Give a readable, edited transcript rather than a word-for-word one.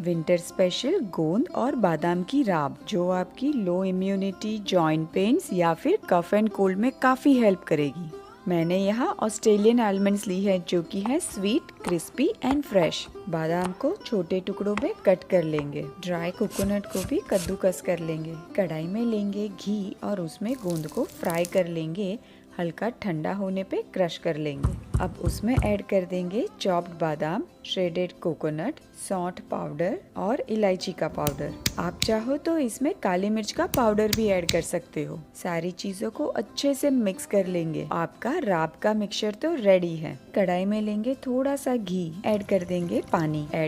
Winter special गोंद और बादाम की राब, जो आपकी लो इम्यूनिटी, जॉइंट पेन्स या फिर कफ एंड कोल्ड में काफी हेल्प करेगी। मैंने यहाँ ऑस्ट्रेलियन आलमंड्स ली है, जो कि है स्वीट, क्रिस्पी एंड फ्रेश। बादाम को छोटे टुकड़ों में कट कर लेंगे। ड्राई कोकोनट को भी कद्दूकस कर लेंगे। कढ़ाई में लेंगे घी और उसमें गोंद को फ्राई कर लेंगे। हल्का ठंडा होने पे क्रश कर लेंगे। अब उसमें ऐड कर देंगे चॉप्ड बादाम, श्रेडेड कोकोनट, सौंठ पाउडर और इलायची का पाउडर। आप चाहो तो इसमें काली मिर्च का पाउडर भी ऐड कर सकते हो। सारी चीजों को अच्छे से मिक्स कर लेंगे। आपका राब का मिक्सचर तो रेडी है। कढ़ाई में लेंगे थोड़ा सा घी, ऐड कर देंगे पानी, ऐड